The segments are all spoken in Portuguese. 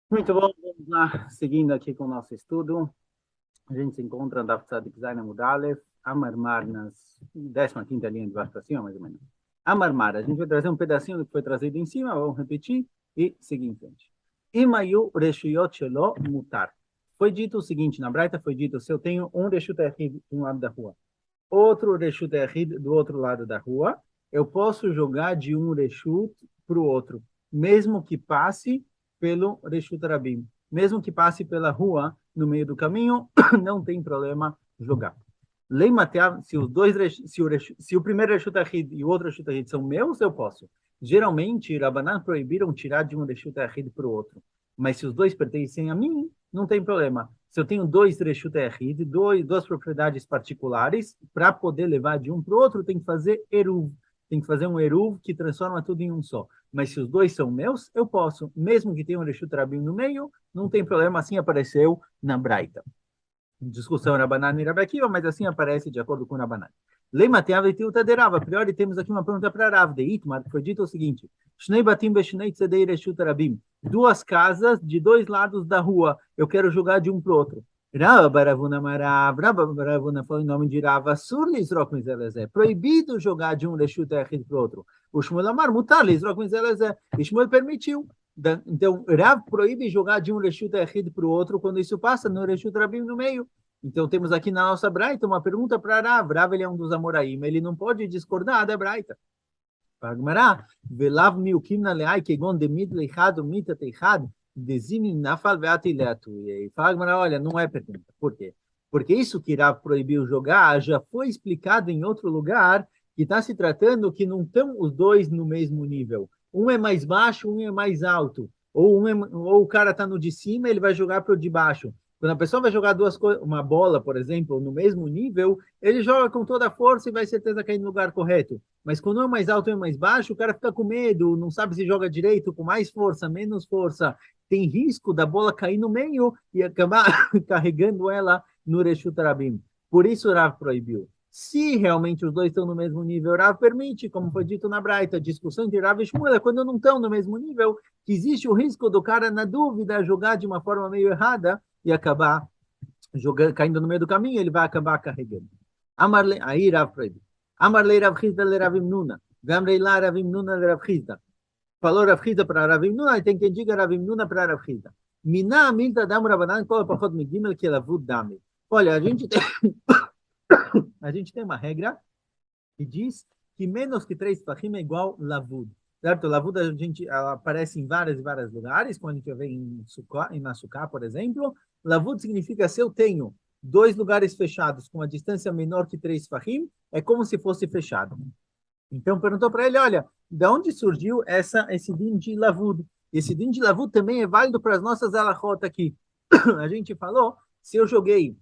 Muito bom, vamos lá, seguindo aqui com o nosso estudo. A gente se encontra na Tzadik Zayin Amud Aleph, Amarmar, nas 15ª linha de baixo para cima, mais ou menos. Amarmar, a gente vai trazer um pedacinho do que foi trazido em cima, vamos repetir e seguir em frente. Imayu Reshuyot Shelo Mutar. Foi dito o seguinte, na Braita foi dito, se eu tenho um Reshut Yachid de um lado da rua, outro Reshut Yachid do outro lado da rua, eu posso jogar de um Reshut para o outro, mesmo que passe pelo Reshut Rabim. Mesmo que passe pela rua, no meio do caminho, não tem problema jogar. Lei Mateav, se os dois, se o primeiro Reshut Yachid e o outro Reshut Yachid são meus, eu posso. Geralmente, Rabanan proibiram tirar de um Reshut Yachid para o outro. Mas se os dois pertencem a mim, não tem problema. Se eu tenho dois Reshut Yachid, duas propriedades particulares, para poder levar de um para o outro, tem que fazer Eruv. Tem que fazer um Eruv que transforma tudo em um só. Mas se os dois são meus, eu posso. Mesmo que tenha um Reshut Rabim no meio, não tem problema, assim apareceu na Braita. Discussão Rabanan e Rabi Akiva, mas assim aparece de acordo com Rabanan. Lema teava e tiuta de Rav. A priori temos aqui uma pergunta para Rav de Itmar, que foi dito o seguinte: Shnei batim beshnei tzedei reshut rabim. Duas casas de dois lados da rua. Eu quero jogar de um para o outro. Rav Baravuna Marav, Rav Baravuna falou em nome de Rav, Sur Lizrok Mizelezé. Proibido jogar de um reshut yachid para o outro. O Shmuel Amar, mutar Lizrok Mizelezé. E Shmuel permitiu. Então, Rav proíbe jogar de um Reshut Yachid para o outro quando isso passa no Reshut Rabim no meio. Então, temos aqui na nossa Braita uma pergunta para Rav. Rav, ele é um dos Amoraim, ele não pode discordar da Braita. Pagmará, velav miukim na leai, kegon demid leichad, mitat eichad, dezimim nafal veatileatu. E Pagmará, olha, não é pergunta. Por quê? Porque isso que Rav proibiu jogar já foi explicado em outro lugar, que está se tratando que não estão os dois no mesmo nível. Um é mais baixo, um é mais alto. Ou o cara está no de cima, ele vai jogar para o de baixo. Quando a pessoa vai jogar uma bola, por exemplo, no mesmo nível, ele joga com toda a força e vai certeza cair no lugar correto. Mas quando um é mais alto e um é mais baixo, o cara fica com medo, não sabe se joga direito, com mais força, menos força. Tem risco da bola cair no meio e acabar carregando ela no Reshut Rabim. Por isso o Rav proibiu. Se realmente os dois estão no mesmo nível, Rav permite, como foi dito na Braita, a discussão entre Rav e Shmuel é quando não estão no mesmo nível, que existe o risco do cara, na dúvida, jogar de uma forma meio errada e acabar jogando, caindo no meio do caminho, ele vai acabar carregando. Amarle, aí Rav proibiu. Amarle Rav Chizda le Ravim Nuna. Gamrei lá Ravim Nuna le Rav Chizda. Falou Rav Chizda para Ravim Nuna, e tem quem diga Ravim Nuna para Rav Chizda. Mina milta dam Rabanan kol pachot migimel que lavud dame. Olha, a gente tem uma regra que diz que menos que 3 tefachim é igual lavud. Certo? Lavud ela aparece em vários e vários lugares, quando a gente vê em Nassuká, por exemplo. Lavud significa se eu tenho dois lugares fechados com uma distância menor que 3 tefachim, é como se fosse fechado. Então perguntou para ele, olha, de onde surgiu esse din de lavud? Esse din de lavud também é válido para as nossas alachot aqui. A gente falou, se eu joguei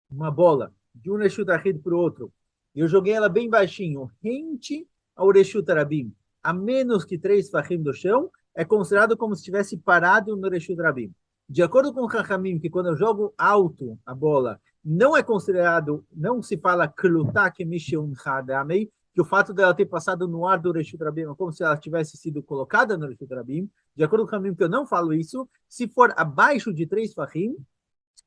uma bola de um Reshut Yachid para o outro, e eu joguei ela bem baixinho, rente ao Reshut Rabim, a menos que 3 tefachim do chão, é considerado como se estivesse parado no Reshut Rabim. De acordo com o Chachamim, que quando eu jogo alto a bola, não é considerado, não se fala Klutá que Mishun Hadamei, que o fato dela ter passado no ar do Reshut Rabim é como se ela tivesse sido colocada no Reshut Rabim. De acordo com o Chachamim, que eu não falo isso, se for abaixo de 3 tefachim,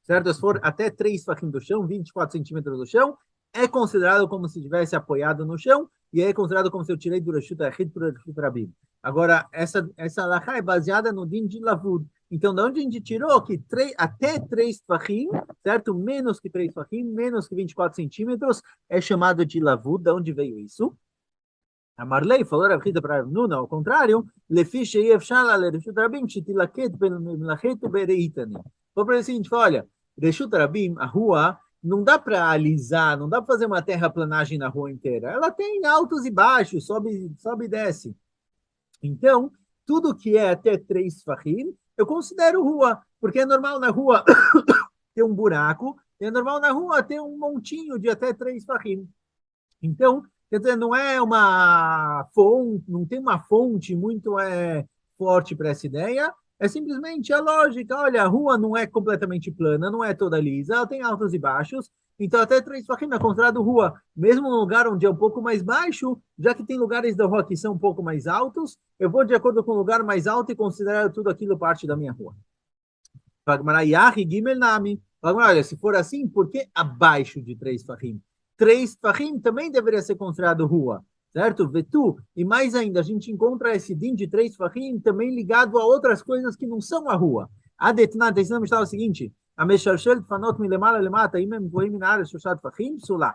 certo? Se for até 3 tefachim do chão, 24 centímetros do chão, é considerado como se tivesse apoiado no chão, e é considerado como se eu tirei do Reshut Yachid para o Reshut Rabim. Agora, essa alahá é baseada no din de lavud. Então, de onde a gente tirou que até 3 tefachim, certo? Menos que 3 tefachim, menos que 24 centímetros, é chamado de lavud. De onde veio isso? A Marley falou a vida para Nuna, ao contrário, lefiche e efshala le Reshut Rabim, shitilaket ben melachet bereitani. Foi para o seguinte, olha, Reshut Rabim, a rua, não dá para alisar, não dá para fazer uma terraplanagem na rua inteira. Ela tem altos e baixos, sobe e desce. Então, tudo que é até 3 tefachim, eu considero rua, porque é normal na rua ter um buraco, é normal na rua ter um montinho de até 3 tefachim. Então, quer dizer, não é uma fonte, não tem uma fonte muito forte para essa ideia, é simplesmente a lógica. Olha, a rua não é completamente plana, não é toda lisa, ela tem altos e baixos, então até 3 tefachim é considerado rua. Mesmo no lugar onde é um pouco mais baixo, já que tem lugares da rua que são um pouco mais altos, eu vou de acordo com o lugar mais alto e considerar tudo aquilo parte da minha rua. Olha, se for assim, por que abaixo de 3 tefachim? 3 tefachim também deveria ser considerado rua, certo? Vetu, e mais ainda, a gente encontra esse din de 3 tefachim também ligado a outras coisas que não são a rua. A detnata, ensinamos está o seguinte, a meshalshel tfanot milemala lemata, imem goim minar shoshat tefachim, psula.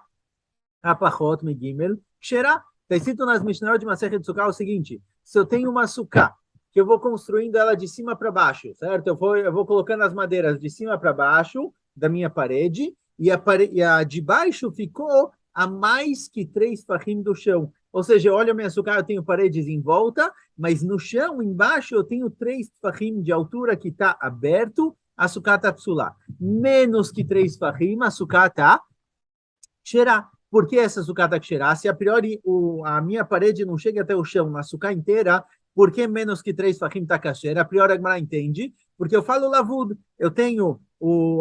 A pachot migimel, ksherá. Está escrito nas Mishnayot de Masechet Sukkah o seguinte, se eu tenho uma sukkah, que eu vou construindo ela de cima para baixo, certo? Eu vou colocando as madeiras de cima para baixo da minha parede, e a de baixo ficou a mais que 3 fachim do chão. Ou seja, olha a minha sukkah, eu tenho paredes em volta, mas no chão, embaixo, eu tenho 3 fachim de altura que está aberto, a sukkah está psulá. Menos que 3 fachim, a sukkah está ksherá. Por que essa sucata ksherá? Se a priori a minha parede não chega até o chão, na sucá inteira, por que menos que 3 fachim tá kasher? A priori a Gemara entende, porque eu falo lavud, eu tenho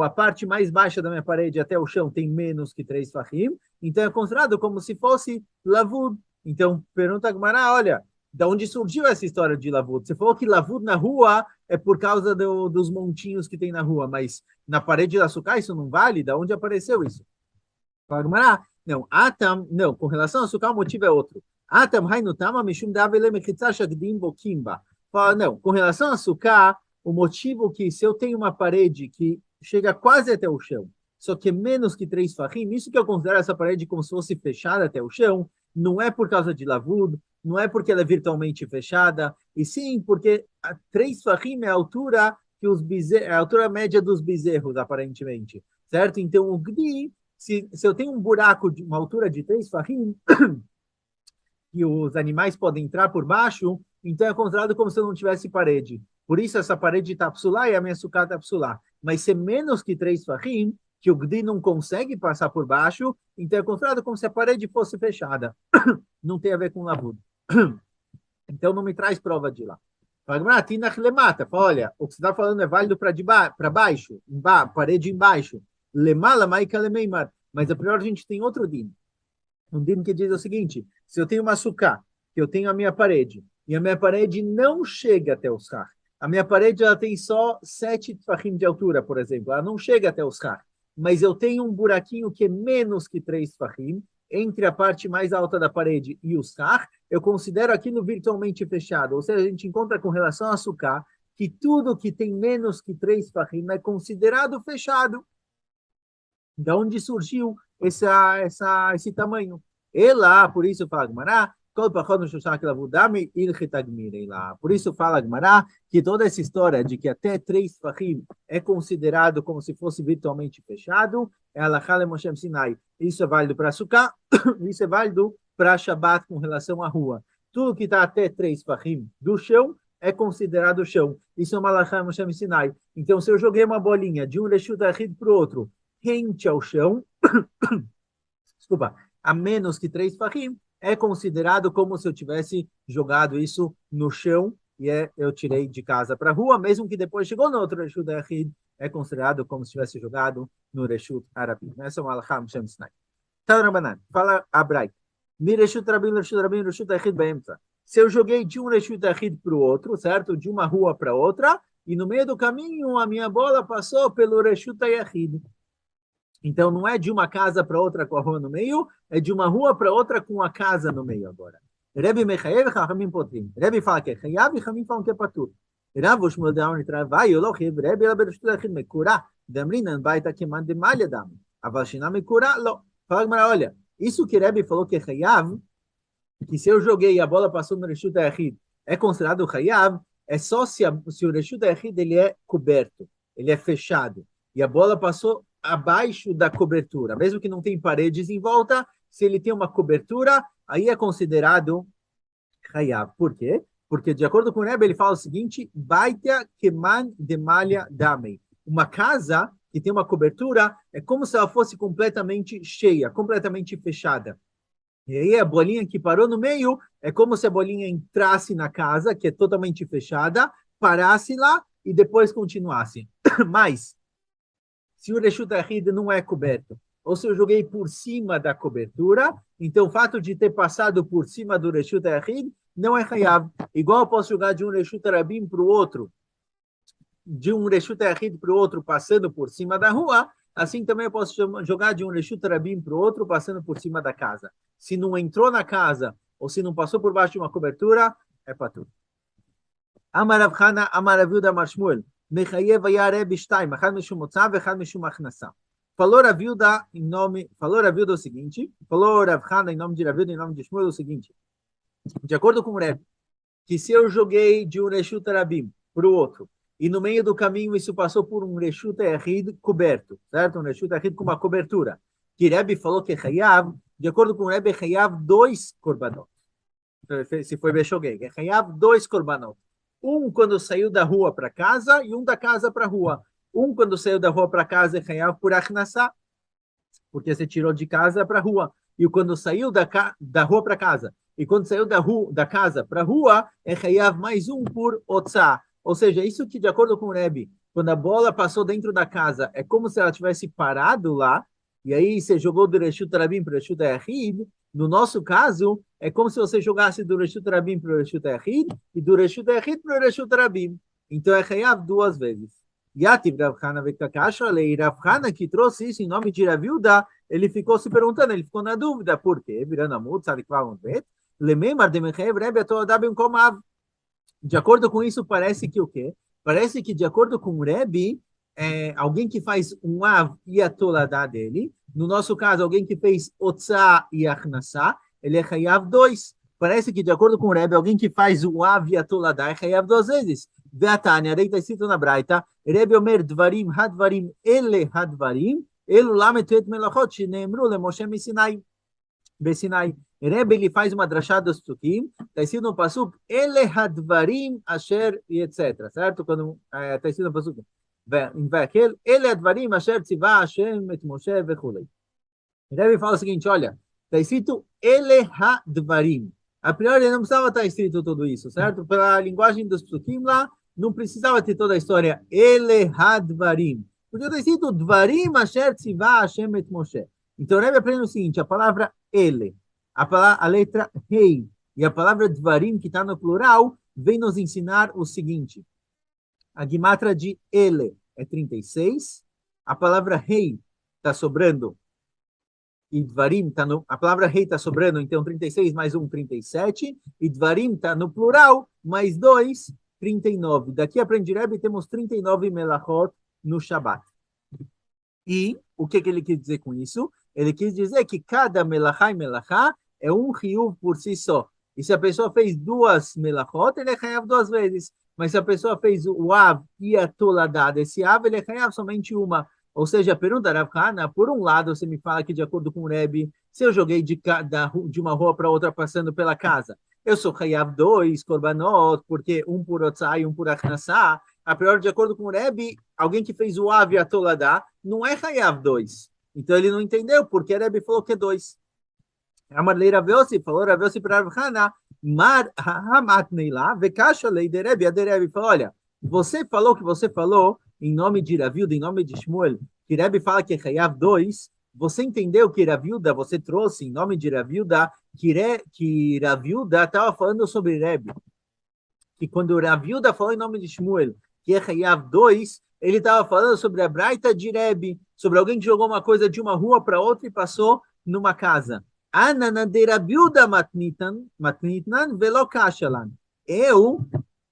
a parte mais baixa da minha parede até o chão tem menos que 3 fachim, então é considerado como se fosse lavud. Então pergunta a Gemara, olha, da onde surgiu essa história de lavud? Você falou que lavud na rua é por causa dos montinhos que tem na rua, mas na parede da sucá isso não vale? Da onde apareceu isso? Não, Atam, não, com relação a açúcar, o motivo é outro. Atam, Hainutama, Mishum Davele, Mechitzah, Shagdim, Bokimba. Fala, não, com relação a açúcar, o motivo que se eu tenho uma parede que chega quase até o chão, só que é menos que 3 fachim, isso que eu considero essa parede como se fosse fechada até o chão, não é por causa de lavud, não é porque ela é virtualmente fechada, e sim porque a 3 fachim é a altura que é a altura média dos bezerros, aparentemente, certo? Então, o Gdi se eu tenho um buraco de uma altura de 3 fachim, e os animais podem entrar por baixo, então é considerado como se eu não tivesse parede. Por isso essa parede está psulá e a minha sucata está psulá. Mas se é menos que 3 fachim, que o Gdi não consegue passar por baixo, então é considerado como se a parede fosse fechada. Não tem a ver com lavud. Então não me traz prova de lá. Olha, o que você está falando é válido para baixo, parede embaixo. Lemala, maika lemeimar. Mas a priori a gente tem outro din. Um din que diz o seguinte: se eu tenho uma sucá, que eu tenho a minha parede, e a minha parede não chega até os car. A minha parede ela tem só 7 tefachim de altura, por exemplo. Ela não chega até os car. Mas eu tenho um buraquinho que é menos que 3 tefachim, entre a parte mais alta da parede e os car, eu considero aquilo virtualmente fechado. Ou seja, a gente encontra com relação a sucá, que tudo que tem menos que 3 tefachim é considerado fechado. Da onde surgiu esse tamanho? Ela, por isso fala Gmará, por isso fala Gmará que toda essa história de que até 3 fachim é considerado como se fosse virtualmente fechado, é Alachá Moshe Sinai. Isso é válido para Sukkah, isso é válido para Shabbat com relação à rua. Tudo que está até 3 fachim do chão é considerado chão. Isso é uma Alachá Moshe Sinai. Então, se eu joguei uma bolinha de um Reshut Achid para o outro, rente ao chão, desculpa, a menos que 3 fachim, é considerado como se eu tivesse jogado isso no chão e eu tirei de casa para a rua, mesmo que depois chegou no outro Reshut Achid, é considerado como se tivesse jogado no Reshut Arabi. Essa é uma Alachá Moshe Sinai. Tarabanan, fala Abrai. Mi Reshut Rabin, Reshut Rabin, Reshut Achid Beemtza. Se eu joguei de um Reshut Achid para o outro, certo? De uma rua para outra, e no meio do caminho a minha bola passou pelo Reshut Achid. Então, não é de uma casa para outra com a rua no meio, é de uma rua para outra com a casa no meio agora. Rebbe Mechaev e Chachamim Potrim. Rebbe fala que é Chayav e Chachamim falam que é Patur. Rav Shmuel Daun e Travai, Elohim, Rebbe ela bereshut achid mekura, damrinan baita keman de malha dam. Aval shina mekura, lo. Fala, olha, isso que Rebbe falou que é Chayav, que se eu joguei e a bola passou no Reshut Achid, é considerado Chayav, é só se o Reshut Achid ele é coberto, ele é fechado, e a bola passou abaixo da cobertura, mesmo que não tem paredes em volta, se ele tem uma cobertura, aí é considerado Hayav. Por quê? Porque, de acordo com o Rebbe, ele fala o seguinte, Baita keman de malha damei. Uma casa que tem uma cobertura é como se ela fosse completamente cheia, completamente fechada. E aí a bolinha que parou no meio é como se a bolinha entrasse na casa, que é totalmente fechada, parasse lá e depois continuasse. Mas se o Reshut Achid não é coberto, ou se eu joguei por cima da cobertura, então o fato de ter passado por cima do Reshut Yachid não é Hayav. Igual eu posso jogar de um Reshut Rabim para o outro, de um Reshut Yachid para o outro, passando por cima da rua, assim também eu posso jogar de um Reshut Rabim para o outro, passando por cima da casa. Se não entrou na casa, ou se não passou por baixo de uma cobertura, é patur. Amar Rav Chana, Amar Rav Yehuda, Amar Shmuel, Mechayev היה רבי שתיים, אחד משום מוצא ואחד משום הכנסה. Falou Rav Yehuda o seguinte, falou Rav Chana em nome de Rav Yehuda, em nome de Shmuel, o seguinte, de acordo com o Rebbe, que se eu joguei de um Reshut Rabim para o outro, e no meio do caminho isso passou por um Reshut Yachid coberto, certo? Um Reshut Yachid com uma cobertura, que Rebbe falou que é Hayav, de acordo com o Rebbe, é Hayav 2 korbanot. Se foi Beshogeg, é Hayav 2 korbanot. Um quando saiu da rua para casa e um da casa para a rua. Um quando saiu da rua para casa é Hayav por Achnasá, porque você tirou de casa para a rua. E quando saiu da rua para casa e quando saiu da casa para a rua é Hayav mais um por Otzá. Ou seja, isso que de acordo com o Rebbe, quando a bola passou dentro da casa, é como se ela tivesse parado lá, e aí você jogou do Reshut Rabim para o Reshut Yachid. No nosso caso, é como se você jogasse do Reshut Rabim para o Reshut Yachid e do Reshut Yachid para o Reshut Rabim. Então é Hayav 2 vezes. Yativ Rav Chana vekakasha lei. Rav Chana, que trouxe isso em nome de Rav Yehuda, ele ficou se perguntando, ele ficou na dúvida, por quê? Virando a mud, sabe qual é? Lememar de Mechaev Rebbe atodabim komav. De acordo com isso, parece que o quê? Parece que, de acordo com o Rebbe, alguém que faz um av e a toladá dele, no nosso caso, alguém que fez otzá e achnasá, ele é chayav 2. Parece que, de acordo com o Rebbe, alguém que faz o av e a toladá é chayav 2 vezes. Veatania, daí está escrito na Braita, Rebbe omer dvarim hadvarim ele hadvarim, elu lametuet melachot, sheneemru le Moshe Sinai. Besinai. Rebbe, ele faz uma drachá dos psukim, está escrito no pasuk, ele hadvarim asher e etc. Certo? Quando está escrito no pasuk, ele hadvarim asher tzivah Hashem et Moshe vechulei. Rebbe fala o seguinte, olha, está escrito ele hadvarim. A priori não precisava estar escrito tudo isso, certo? Pela linguagem dos psukim lá, não precisava ter toda a história ele hadvarim. Porque está escrito dvarim asher tzivah Hashem et Moshe. Então, o Rebbe aprende o seguinte, a palavra ele, a letra rei e a palavra dvarim, que está no plural, vem nos ensinar o seguinte. A gimatra de ele é 36, a palavra rei está sobrando, e dvarim está no... A palavra rei está sobrando, então 36 mais 1, 37, e dvarim está no plural, mais 2, 39. Daqui aprende Rebbe, temos 39 melachot no Shabat. E o que ele quis dizer com isso? Ele quis dizer que cada melachá e melachá é um riuv por si só. E se a pessoa fez 2 melachot, ele é chayav 2 vezes. Mas se a pessoa fez o av e a toladá desse av, ele é chayav somente uma. Ou seja, a pergunta Rav Chana, por um lado, você me fala que de acordo com o Rebbe, se eu joguei de uma rua para outra passando pela casa, eu sou chayav 2 korbanot, porque um por otzá e um por achnasá. A priori, de acordo com o Rebbe, alguém que fez o av e a toladá não é chayav 2. Então ele não entendeu porque Rebbe falou que é 2. Amarlei Rav Yossi, falou Rav Yossi para Rav Chana, mar hamatnei lá, vekasha lei de Rebbe, a de Rebbe falou, olha, você falou que você falou em nome de Rav Yehuda, em nome de Shmuel, que Rebbe fala que é chayav 2, você entendeu que Rav Yehuda, você trouxe em nome de Rav Yehuda, que Rav Yehuda estava falando sobre Rebbe. Que quando Rav Yehuda falou em nome de Shmuel, que é chayav 2, ele estava falando sobre a Braita de Rebbe, sobre alguém que jogou uma coisa de uma rua para outra e passou numa casa.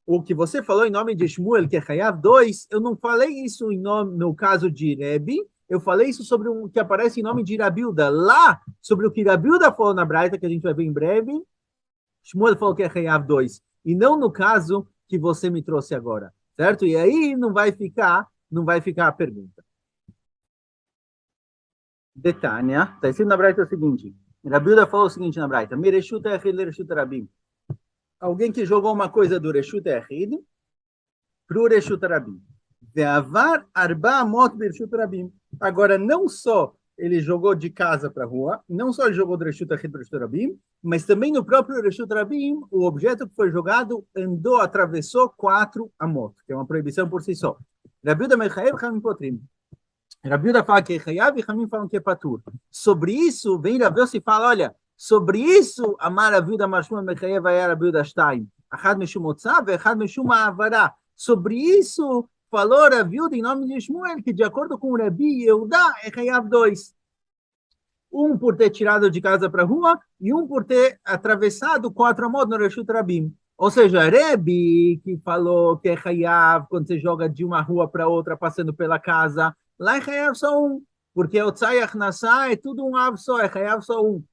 O que você falou em nome de Shmuel, que é chayav 2, eu não falei isso no caso de Rebbe, eu falei isso sobre o que aparece em nome de Rav Yehuda. Lá, sobre o que Rav Yehuda falou na Braita, que a gente vai ver em breve, Shmuel falou que é chayav 2, e não no caso que você me trouxe agora. Certo? E aí não vai ficar a pergunta. Detânia, está escrito na Braita o seguinte, Rav Yehuda falou o seguinte na Braita, Mereshut Yachid lereshut Rabim. Alguém que jogou uma coisa do Reshut Yachid para o Reshut Rabim. Ve'avar arba amot bereshut Rabim. Agora, não só ele jogou de casa para a rua, não só ele jogou do Reshut Yachid para o Reshut Rabim, mas também no próprio Reshut Rabim, o objeto que foi jogado atravessou 4 amot, que é uma proibição por si só. Rav Yehuda mechayev chamim potrim. Rabi Yehuda fala que é Hayav e Hamim falam que é Patur. Sobre isso, vem Rabi Yossi e fala, olha, sobre isso, Amar Rabi Yehuda Marshuma Mechayev vai Rabi Yehuda Shtaim. Achad Meshum Otzav e Achad Meshum Avará. Sobre isso, falou Rabi Yehuda em nome de Shmuel, que de acordo com Rabi Yehuda, é Hayav 2. Um por ter tirado de casa para a rua e um por ter atravessado 4 amot no Reshut Rabim. Ou seja, Rebbe, que falou que é Hayav quando você joga de uma rua para outra, passando pela casa, lá é Hayav só um, porque o Tzayach Nassá é tudo um Av só, é Hayav só um.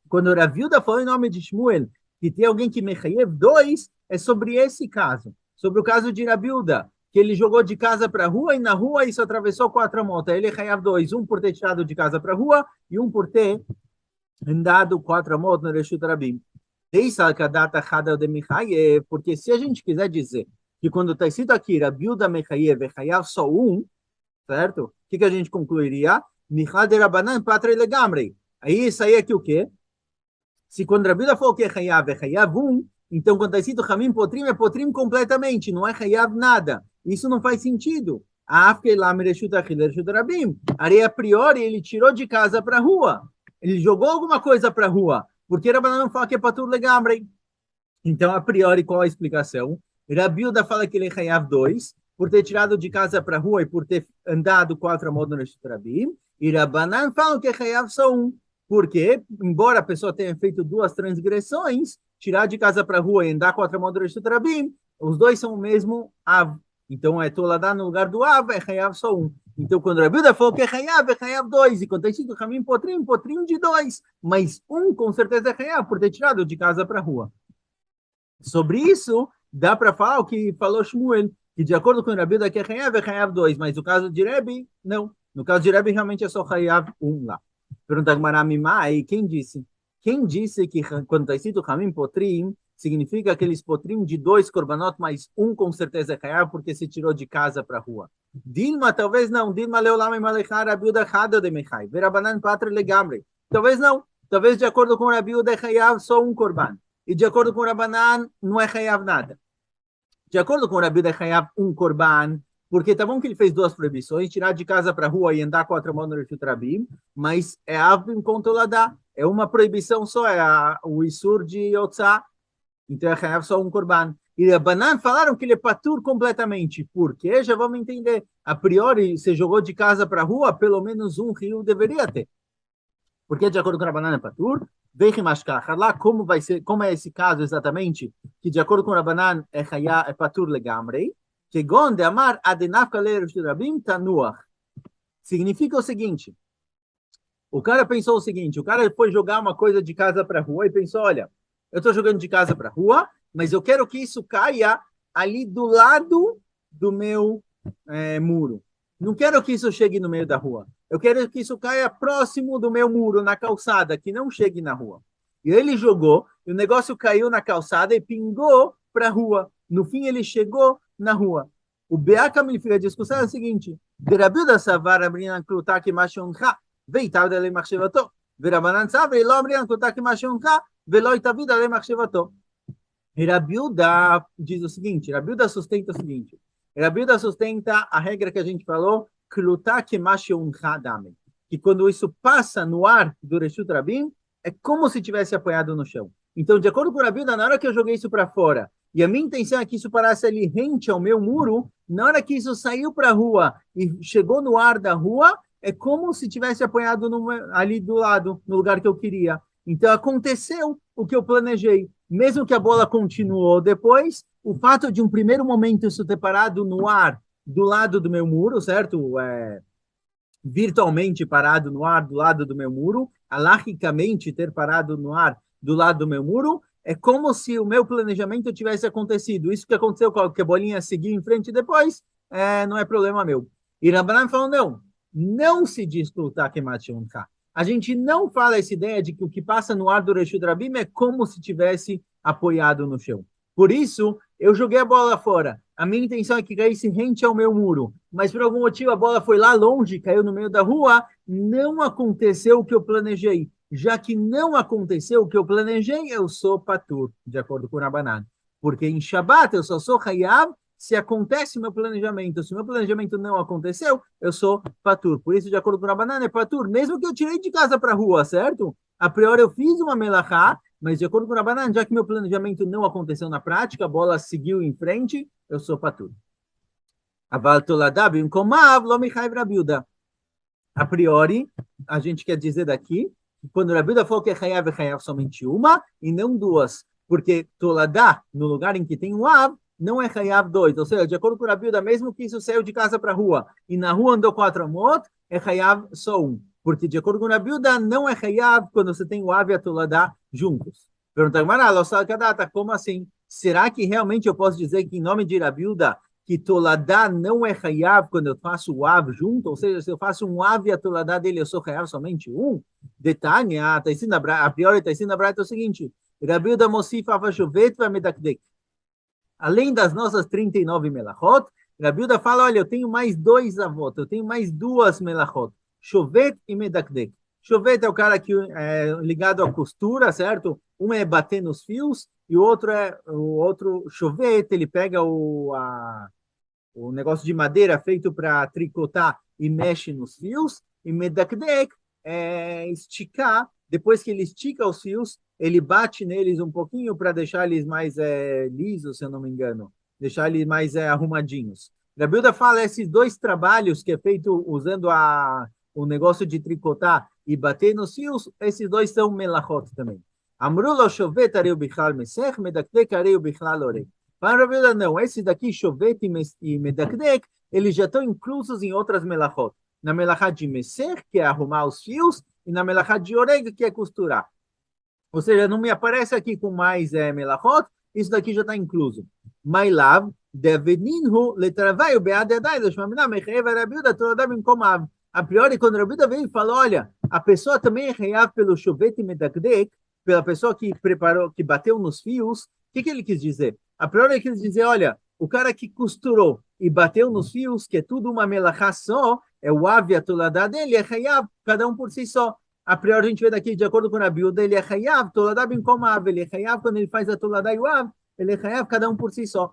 Quando o Rav Yehuda falou em nome de Shmuel, que tem alguém que Mechayev 2, é sobre esse caso, sobre o caso de Rav Yehuda, que ele jogou de casa para a rua e na rua isso atravessou 4 amot. Ele é Hayav 2, um por ter tirado de casa para a rua e um por ter andado 4 amot no Reshut Rabim. Porque se a gente quiser dizer que quando está escrito aqui, Rabi Yehuda Mechayev é Hayav só um, certo? O que a gente concluiria? Michal de Rabanan patre legamrei. Aí isso aí é que o quê? Se quando Rabi Yehuda falou que é Hayav um, então quando está escrito Hamim Potrim, é Potrim completamente, não é Hayav nada. Isso não faz sentido. A priori ele tirou de casa para a rua. Ele jogou alguma coisa para a rua. Porque Rabanan não fala que é Patur legamrei. Então, a priori, qual a explicação? Rabi Yehuda fala que ele é Hayav 2, por ter tirado de casa para a rua e por ter andado 4 amot no Reshut Rabim. E Rabanan fala que é Hayav só um. Porque, embora a pessoa tenha feito 2 transgressões, tirar de casa para a rua e andar 4 amot no Reshut Rabim, os dois são o mesmo Av. Então, é Toladá no lugar do Av, é Hayav só um. Então, quando Rabi Yehuda falou que é Hayav 2, e quando tem sido Hamim Potrim, Potrim de 2, mas um com certeza é Hayav, por ter tirado de casa para a rua. Sobre isso, dá para falar o que falou Shmuel, que de acordo com o Rabi Yehuda que é Hayav 2, mas no caso de Rebbe, não. No caso de Rebbe, realmente é só Hayav 1 lá. Pergunta Gmará Mimai, quem disse? Quem disse que quando está escrito Hamim Potrim, significa aqueles potrim de 2 korbanot, mas um com certeza é Hayav, porque se tirou de casa para a rua. Dilma, talvez não. Dilma leolam emalechar Rabi Yehuda chada de mechai. Verabanan patre legamre. Talvez não. Talvez de acordo com Rabi Yehuda é Hayav só um korban. E de acordo com Rabanan, não é Hayav nada. De acordo com Rabi Yehuda é Hayav um korban, porque tá bom que ele fez 2 proibições, tirar de casa para a rua e andar 4 amot no Reshut Rabim, mas é Avim Kontoladá. É uma proibição só, é o Isur de Yotzá. Então é Hayav só um korban. E Rabanan falaram que ele é patur completamente. Por quê? Já vamos entender. A priori, você jogou de casa para a rua, pelo menos um rio deveria ter. Porque de acordo com Rabanan é patur. Lá como vai ser, como é esse caso exatamente, que de acordo com Rabanan é Hayav, é patur legamrei, que gonde amar adenafka le'Reshut Rabim tanuach. Significa o seguinte, o cara pensou o seguinte, o cara foi jogar uma coisa de casa para a rua e pensou, olha, eu estou jogando de casa para a rua, mas eu quero que isso caia ali do lado do meu muro. Não quero que isso chegue no meio da rua. Eu quero que isso caia próximo do meu muro, na calçada, que não chegue na rua. E ele jogou, e o negócio caiu na calçada e pingou para a rua. No fim, ele chegou na rua. O Beakam, a discussão é o seguinte, Rabi Yehuda savar abrinan klutak mashoncha, veitav dele machshevato, verabanan savar lo abrinan klutak mashoncha, velo itavid dele machshevato. E Rabi Yehuda diz o seguinte, Rabi Yehuda sustenta o seguinte, Rabi Yehuda sustenta a regra que a gente falou, klutak mashoncha dame, que quando isso passa no ar do Reshut Rabim, é como se tivesse apoiado no chão. Então, de acordo com o Rabi Yehuda, na hora que eu joguei isso para fora, e a minha intenção é que isso parasse ali rente ao meu muro, na hora que isso saiu para a rua e chegou no ar da rua, é como se tivesse apoiado ali do lado, no lugar que eu queria. Então, aconteceu o que eu planejei. Mesmo que a bola continuou depois, o fato de um primeiro momento isso ter parado no ar do lado do meu muro, certo? Virtualmente parado no ar do lado do meu muro, alaricamente ter parado no ar do lado do meu muro, é como se o meu planejamento tivesse acontecido. Isso que aconteceu, que a bolinha seguiu em frente depois, não é problema meu. E Rabanan falou, não se diz Klutak Mashoncha. A gente não fala essa ideia de que o que passa no ar do Reshut Rabim é como se tivesse apoiado no chão. Por isso, eu joguei a bola fora. A minha intenção é que caísse rente ao meu muro. Mas por algum motivo a bola foi lá longe, caiu no meio da rua. Não aconteceu o que eu planejei. Já que não aconteceu o que eu planejei, eu sou patur, de acordo com o Rabanan. Porque em Shabbat eu só sou Hayav se acontece o meu planejamento. Se o meu planejamento não aconteceu, eu sou patur. Por isso, de acordo com a banana, é patur. Mesmo que eu tirei de casa para a rua, certo? A priori eu fiz uma melachá, mas de acordo com a banana, já que meu planejamento não aconteceu na prática, a bola seguiu em frente, eu sou patur. Aval toladá bimkomav lo michayv rabiuda. A priori, a gente quer dizer daqui, que quando Rabiuda falou que é chayav somente uma, e não duas, porque toladá, no lugar em que tem um av, não é chayav dois. Ou seja, de acordo com Rabiuda, mesmo que isso saiu de casa para a rua, e na rua andou 4 amot, é chayav só um. Porque de acordo com Rabiuda, não é chayav quando você tem o av e a toladá juntos. Pergunta Gamara, como assim? Será que realmente eu posso dizer que em nome de Rabiuda que toladá não é hayav quando eu faço o av junto, ou seja, se eu faço um av e a toladá dele, eu sou hayav somente um? Detalhe, a priori está ensinando a Braita é o seguinte, Rabiuda Mosif Avashovet vai medakdek. Além das nossas 39 melachot, Rabiuda fala, olha, eu tenho mais 2 avot, eu tenho mais 2 melachot, Shovet e medakdek. Shovet é o cara que é ligado à costura, certo? Um é bater nos fios e o outro Shovet, ele pega o negócio de madeira feito para tricotar e mexe nos fios, e medakdek é esticar, depois que ele estica os fios, ele bate neles um pouquinho para deixar eles mais lisos, se eu não me engano, deixar eles mais arrumadinhos. Rabiuda fala esses 2 trabalhos que é feito usando o negócio de tricotar e bater nos fios, esses 2 são melachot também. Amrulo shovet areu bichlal mesech, medakdek areu bichlal orei. Para Rabiuda, não. Esses daqui, Shovet e Medakdek, eles já estão inclusos em outras melachot. Na melachá de Meser, que é arrumar os fios, e na melachá de Oreg, que é costurar. Ou seja, não me aparece aqui com mais melachot, isso daqui já está incluso. Mailav, deveninhu, letravai, o beadedai, leshmamina, mechev, Rabiuda, toradam incomav. A priori, quando Rabiuda veio e falou, olha, a pessoa também é reav pelo Shovet e Medakdek, pela pessoa que preparou, que bateu nos fios, o que ele quis dizer? A priori ele quis dizer, olha, o cara que costurou e bateu nos fios, que é tudo uma melachá só, é o av e a toladá dele, é hayav, cada um por si só. A priori a gente vê daqui, de acordo com a Rabiuda, ele é hayav, toladá bem como av, ele é hayav quando ele faz a toladá e o av, ele é hayav, cada um por si só.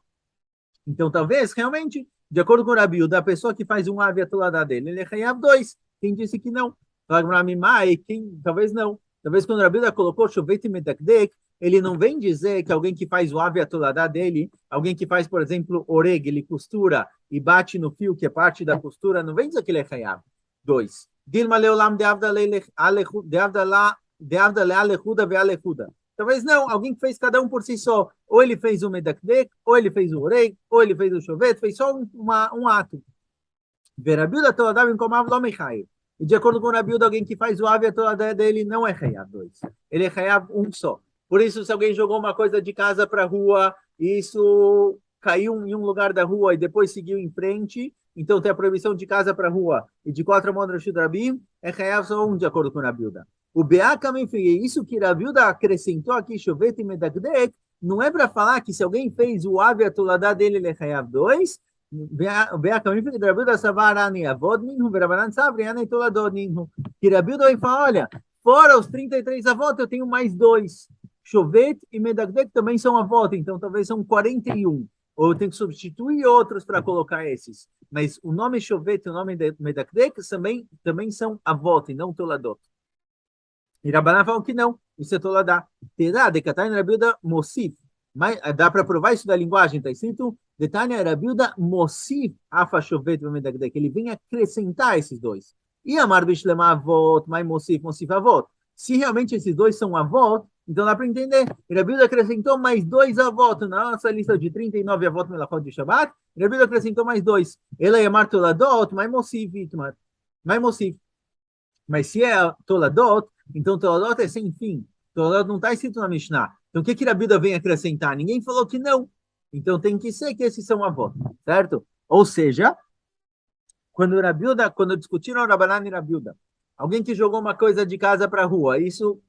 Então, talvez, realmente, de acordo com a Rabiuda, a pessoa que faz um av e a toladá dele, ele é hayav 2. Quem disse que não? Talvez não. Talvez quando a Rabiuda colocou Shovet e Medakdek, ele não vem dizer que alguém que faz o ave a toladá dele, alguém que faz, por exemplo, oreg, ele costura e bate no fio, que é parte da costura, não vem dizer que ele é hayav. 2. Dilma leolam de avdala alechuda ve alechuda. Talvez não, alguém que fez cada um por si só. Ou ele fez o medakdek, ou ele fez o oreg, ou ele fez o shovet, fez só um ato. Verabiuda toladá vem como avlo mechayev. E de acordo com o Rabiuda, alguém que faz o ave a toladá dele não é hayav 2. Ele é hayav um só. Por isso, se alguém jogou uma coisa de casa para a rua, e isso caiu em um lugar da rua e depois seguiu em frente, então tem a proibição de casa para a rua e de 4 amot Reshut Rabim, é hayav só um, de acordo com o Rabiuda. O Beá também fez isso que Rabiuda acrescentou aqui, Shovet e Medakdek, não é para falar que se alguém fez o ave a toladá dele, ele é hayav 2, o Beá também fez que Rabiuda savarani avod minhu, verabanan savriani toladod minhu. Que Rabiuda vai falar, olha, fora os 33 avot, eu tenho mais 2. Shovet e Medakdek também são avot, então talvez são 41. Ou eu tenho que substituir outros para colocar esses. Mas o nome Shovet e o nome Medakdek também são avot, e não toladot. E Rabanan falam que não, isso é toladá. Terá, Decatain Rabiuda Mosif. Mas dá para provar isso da linguagem, está escrito Detania Rabiuda Mosif Afa Shovet e Medakdek. Ele vem acrescentar esses 2. E Amar Bishlema Avot, Mai Mosif, Mosif Avot. Se realmente esses 2 são avot, então dá para entender. Rabiuda acrescentou mais 2 avot na nossa lista de 39 avot melachot de Shabbat. Rabiuda acrescentou mais 2. Ela é Toladot, Mai Mosif, Mai Mosif. Mas se é Toladot, então Toladot é sem fim. Toladot não está escrito na Mishnah. Então o que Rabiuda vem acrescentar? Ninguém falou que não. Então tem que ser que esses são avot, certo? Ou seja, quando discutiram Rabanan e Rabiuda, alguém que jogou uma coisa de casa para a rua, isso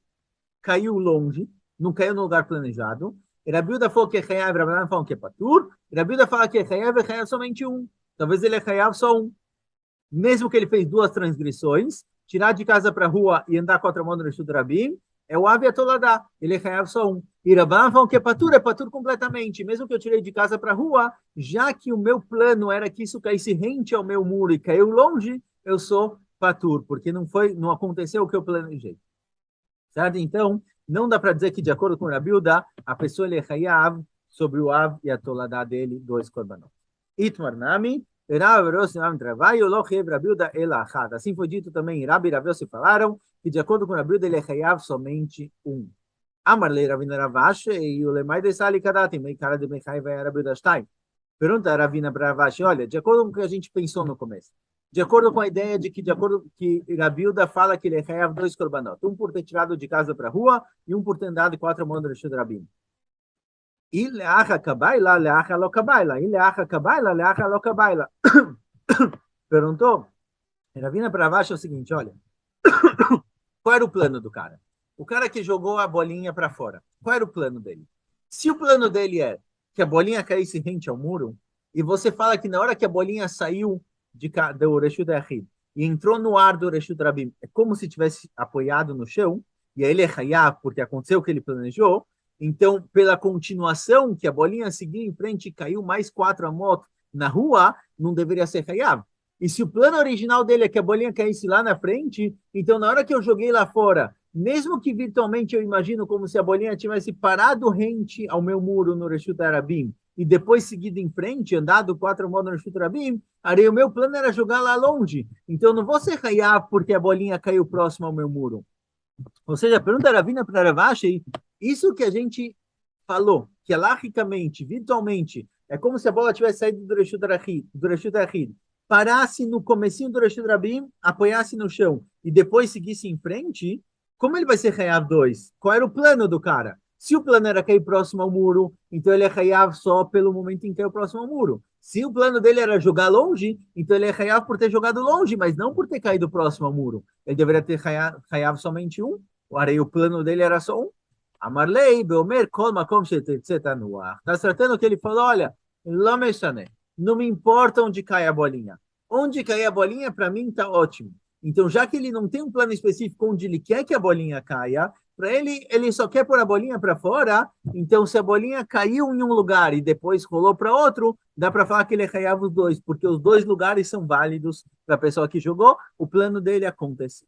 caiu longe, não caiu no lugar planejado. Rabiuda falou que é Hayav, Rabanan falou que é Patur. Rabiuda fala que é Hayav somente um. Talvez ele é Hayav só um. Mesmo que ele fez 2 transgressões, tirar de casa para a rua e andar 4 mãos no Reshut Rabim, é o Av e a Toladá. Ele é Hayav só um. E Rabban falam que é patur completamente. Mesmo que eu tirei de casa para a rua, já que o meu plano era que isso caísse rente ao meu muro e caiu longe, eu sou patur, porque não aconteceu o que eu planejei. Certo? Então, não dá para dizer que, de acordo com o Rabiuda, a pessoa ele é Hayav sobre o Av e a Toladá dele, dois korbanot. Itmar Nami, assim foi dito também, Rabi e Rav se falaram que, de acordo com o Rabiuda, ele é Hayav somente um. Amarlei Ravina Ravash e o Lemai de Sali Kadati, mei cara de Mechai vai Rabiuda Stein. Pergunta a Ravina para Ravash, olha, de acordo com o que a gente pensou no começo, de acordo com a ideia de que, de acordo que Rabiuda fala que ele é Hayav dois korbanot, um por ter tirado de casa para a rua e um por ter andado 4 mãos do Rishud Rabin. Ileacha kabaila, leacha lo kabaila. Ileacha kabaila, leacha lo kabaila. Perguntou. Ravina para baixo é o seguinte, olha. Qual era o plano do cara? O cara que jogou a bolinha para fora. Qual era o plano dele? Se o plano dele é que a bolinha caísse rente ao muro, e você fala que na hora que a bolinha saiu do Reshut Yachid e entrou no ar do Reshut Rabim, é como se tivesse apoiado no chão, e aí ele é Hayav, porque aconteceu o que ele planejou. Então, pela continuação, que a bolinha seguiu em frente e caiu mais 4 amot na rua, não deveria ser Hayav. E se o plano original dele é que a bolinha caísse lá na frente, então na hora que eu joguei lá fora, mesmo que virtualmente eu imagino como se a bolinha tivesse parado rente ao meu muro no Reshut Rabim, e depois seguido em frente, andado 4 amot no Reshut Rabim, aí o meu plano era jogar lá longe. Então eu não vou ser Hayav porque a bolinha caiu próximo ao meu muro. Ou seja, a pergunta era vinda para Ravashi, isso que a gente falou, que logicamente, virtualmente, é como se a bola tivesse saído do Reshut Yachid, parasse no comecinho do Reshut Rabim, apoiasse no chão e depois seguisse em frente, como ele vai ser Hayav 2? Qual era o plano do cara? Se o plano era cair próximo ao muro, então ele é Hayav só pelo momento em que caiu próximo ao muro. Se o plano dele era jogar longe, então ele é Hayav por ter jogado longe, mas não por ter caído próximo ao muro. Ele deveria ter Hayav somente um. O plano dele era só um. Amarlei, Beomer, Kol Makom Shetetzeta Noach. Está tratando que ele falou, olha, não me importa onde cai a bolinha. Onde cair a bolinha, para mim, está ótimo. Então, já que ele não tem um plano específico onde ele quer que a bolinha caia, para ele só quer pôr a bolinha para fora, então se a bolinha caiu em um lugar e depois rolou para outro, dá para falar que ele Hayav os dois, porque os dois lugares são válidos para a pessoa que jogou, o plano dele aconteceu.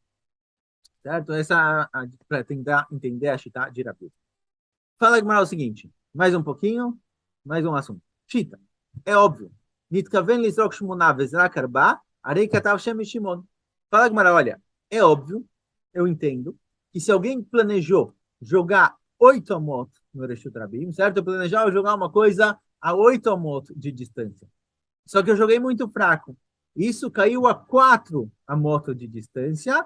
Certo? Essa para tentar entender a Shita de Rabi. Fala Gemara o seguinte, mais um pouquinho, mais um assunto. Shita, é óbvio. Nitkaven lizrok shmona vezrak arba, arei katav shem Shimon. Fala Gemara, olha, é óbvio, eu entendo, que se alguém planejou jogar 8 amot no Reshut Rabim, certo? Eu planejava jogar uma coisa a 8 amot de distância. Só que eu joguei muito fraco. Isso caiu a 4 amot de distância.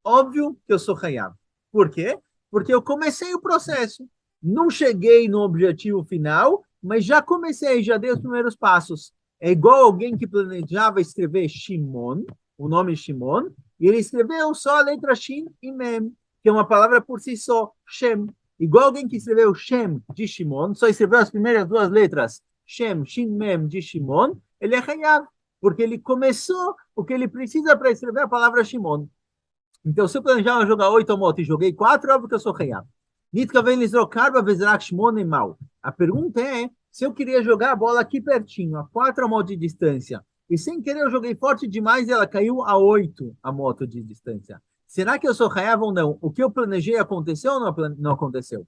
Óbvio que eu sou Hayav. Por quê? Porque eu comecei o processo. Não cheguei no objetivo final, mas já comecei, já dei os primeiros passos. É igual alguém que planejava escrever Shimon, o nome Shimon, e ele escreveu só a letra Shin e Mem, que é uma palavra por si só, Shem. Igual alguém que escreveu Shem de Shimon, só escreveu as primeiras 2 letras, Shem, Shin, Mem de Shimon, ele é Hayav, porque ele começou o que ele precisa para escrever a palavra Shimon. Então, se eu planejava jogar 8 amot e joguei 4, óbvio que eu sou Hayav. A pergunta é, se eu queria jogar a bola aqui pertinho, a 4 amot de distância, e sem querer eu joguei forte demais e ela caiu a 8 amot de distância. Será que eu sou Hayav ou não? O que eu planejei aconteceu ou não aconteceu?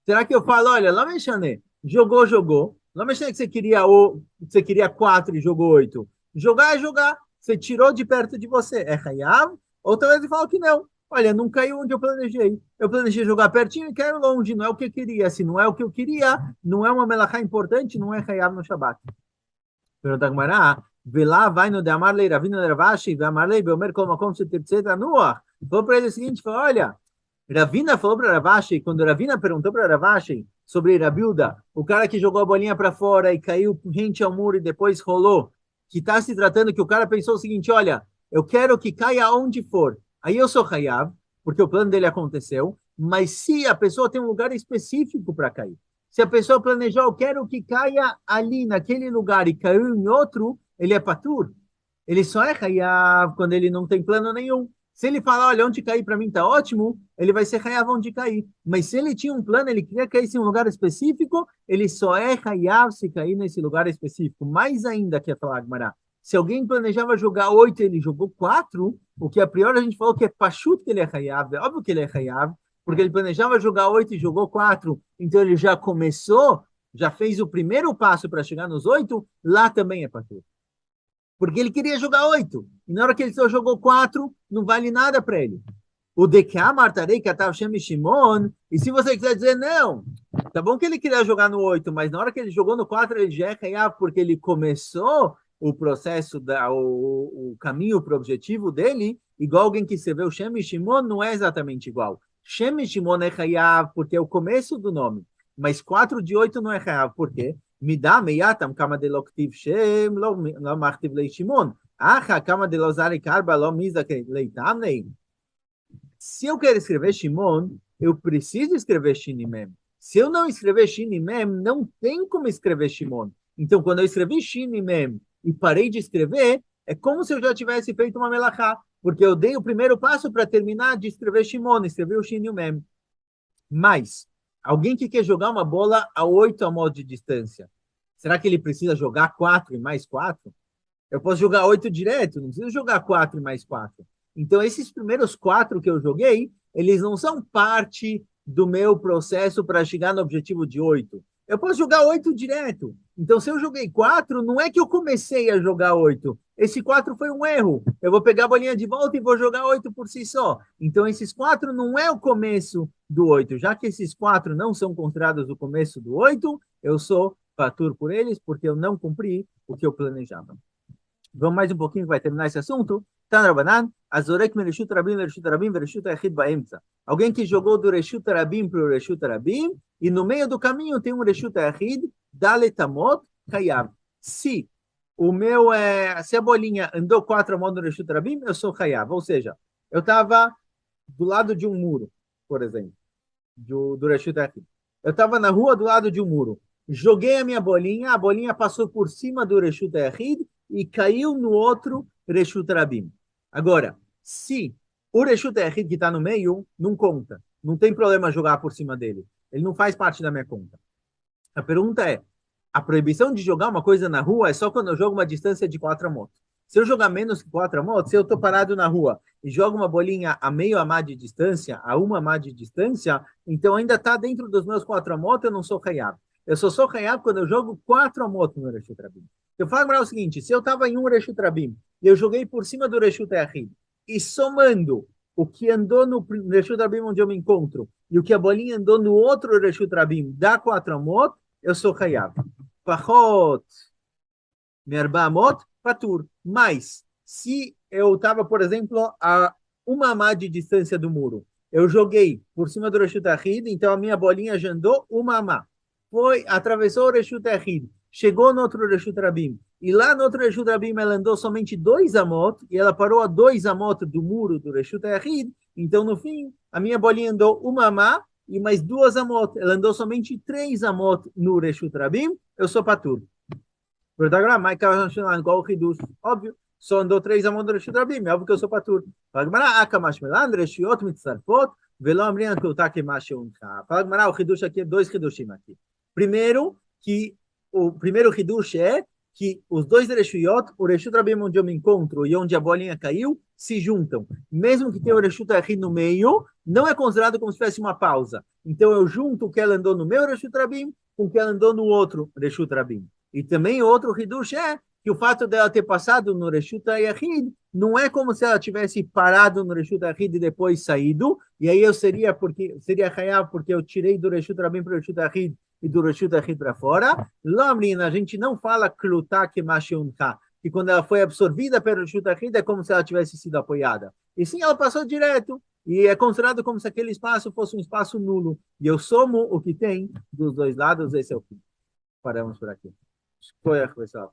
Será que eu falo, olha, lá mexane, jogou, não mexane que você queria 4 e jogou 8. Jogar é jogar. Você tirou de perto de você. É Hayav? Ou talvez ele fala que não. Olha, não caiu onde eu planejei. Eu planejei jogar pertinho e caiu longe. Não é o que eu queria. Se não é o que eu queria, não é uma melachá importante, não é Hayav no Shabbat. Pergunta a Gemara. Velá vai no de Amarlei, Ravina de Ravashi, ve Amarlei, Beomer, Kol Makom, Shetetzeta Noach. Falou para ele o seguinte, falou, olha, Ravina falou para Ravashi, quando Ravina perguntou para Ravashi sobre Rabiuda, o cara que jogou a bolinha para fora e caiu rente ao muro e depois rolou, que está se tratando que o cara pensou o seguinte, olha, eu quero que caia onde for. Aí eu sou Hayav, porque o plano dele aconteceu, mas se a pessoa tem um lugar específico para cair, se a pessoa planejou, eu quero que caia ali, naquele lugar, e caiu em outro, ele é patur. Ele só é Hayav quando ele não tem plano nenhum. Se ele falar, olha, onde cair para mim está ótimo, ele vai ser Hayav onde cair. Mas se ele tinha um plano, ele queria cair em um lugar específico, ele só é Hayav se cair nesse lugar específico. Mais ainda, quer falar, Agmará, se alguém planejava jogar 8 e ele jogou 4, o que a priori a gente falou que é Pashut que ele é Hayav, é óbvio que ele é Hayav, porque ele planejava jogar 8 e jogou 4, então ele já começou, já fez o primeiro passo para chegar nos 8, lá também é Pashut. Porque ele queria jogar 8. E na hora que ele só jogou 4, não vale nada para ele. O Deká Martarei Katav Shem Shimon. E se você quiser dizer, não, tá bom que ele queria jogar no 8, mas na hora que ele jogou no 4, ele já é Hayav, porque ele começou o processo, o caminho para o objetivo dele, igual alguém que escreveu Shem Shimon, não é exatamente igual. Shem Shimon é Hayav, porque é o começo do nome. Mas 4 de 8 não é Hayav, por quê? מידה מייתם כמה דלא כתיב שם, לא מכתיב לי שמעון. אחא כמה דלא זריק ארבע, לא מיזה leitamnei. Se eu quero escrever Shimon, eu preciso escrever Shinimem. Se eu não escrever Shinimem, não tem como escrever Shimon. Então, quando eu escrevi Shinimem e parei de escrever, é como se eu já tivesse feito uma melachá, porque eu dei o primeiro passo para terminar de escrever Shimon, escrevi o Shinimem. Mas alguém que quer jogar uma bola a 8 amot de distância, será que ele precisa jogar 4 e mais 4? Eu posso jogar 8 direto, não preciso jogar 4 e mais 4. Então, esses primeiros 4 que eu joguei, eles não são parte do meu processo para chegar no objetivo de 8. Eu posso jogar 8 direto. Então, se eu joguei 4, não é que eu comecei a jogar 8. Esse 4 foi um erro. Eu vou pegar a bolinha de volta e vou jogar 8 por si só. Então, esses 4 não é o começo do 8. Já que esses 4 não são considerados o começo do 8, eu sou fatur por eles, porque eu não cumpri o que eu planejava. Vamos mais um pouquinho que vai terminar esse assunto. Tanrabanan, Azorek Mereshut Rabim, Mereshut Rabim, Mereshut Echid Baemtza. Alguém que jogou do Reshut Rabim para o Reshut Rabim, e no meio do caminho tem um Reshut Echid, Daletamot, Hayav. Se se a bolinha andou 4 amot no Reshut Rabim, eu sou Hayav. Ou seja, eu estava do lado de um muro, por exemplo, do Reshut Echid. Eu estava na rua do lado de um muro. Joguei a bolinha passou por cima do Reshut Echid, e caiu no outro Reshut Rabim. Agora, se o Reshut Echid que está no meio, não conta. Não tem problema jogar por cima dele. Ele não faz parte da minha conta. A pergunta é, a proibição de jogar uma coisa na rua é só quando eu jogo uma distância de 4 amot. Se eu jogar menos que 4 amot, se eu estou parado na rua e jogo uma bolinha a meio amá de distância, a uma amá de distância, então ainda está dentro dos meus 4 amot, eu não sou Hayav. Eu só sou Hayav quando eu jogo 4 amot no Reshut Rabim. Eu falo para o seguinte, se eu estava em um Reshut Rabim e eu joguei por cima do Reshut Echid, e somando o que andou no Reshut Rabim onde eu me encontro e o que a bolinha andou no outro Reshut Rabim dá 4 amot, eu sou Hayav. Pachot, Merba amot, patur. Mas, se eu estava, por exemplo, a uma amá de distância do muro, eu joguei por cima do Reshut Echid, então a minha bolinha já andou uma amá. Atravessou o Reshut Echid, chegou no outro Reshut Rabim, e lá no outro Reshut Rabim ela andou somente 2 amot, e ela parou a 2 amot do muro do Reshut Echid, então no fim, a minha bolinha andou uma amá, e mais 2 amot, ela andou somente 3 amot no Reshut Rabim, eu sou patur. Igual o Hidush, óbvio, só andou 3 amot no Reshut Rabim, é óbvio que eu sou patur. Fala o Hidush aqui, 2 Hidushim aqui. Primeiro, que o primeiro Hidush é que os 2 Reshuyot, o Reshut Rabim onde eu me encontro e onde a bolinha caiu, se juntam. Mesmo que tenha o Reshut Echid no meio, não é considerado como se tivesse uma pausa. Então eu junto o que ela andou no meu Reshut Rabim com o que ela andou no outro Reshut Rabim. E também outro Hidush é que o fato dela ter passado no Reshut Echid não é como se ela tivesse parado no Reshut Echid e depois saído, e aí eu seria Hayav porque eu tirei do Reshut Rabim para o Reshut Echid e do Reshut Echid para fora. Lomrina, a gente não fala Klutá que Mashiunka, que quando ela foi absorvida pelo Reshut Echid é como se ela tivesse sido apoiada. E sim, ela passou direto, e é considerado como se aquele espaço fosse um espaço nulo. E eu somo o que tem dos 2 lados, esse é o fim. Paramos por aqui. Escolha, pessoal.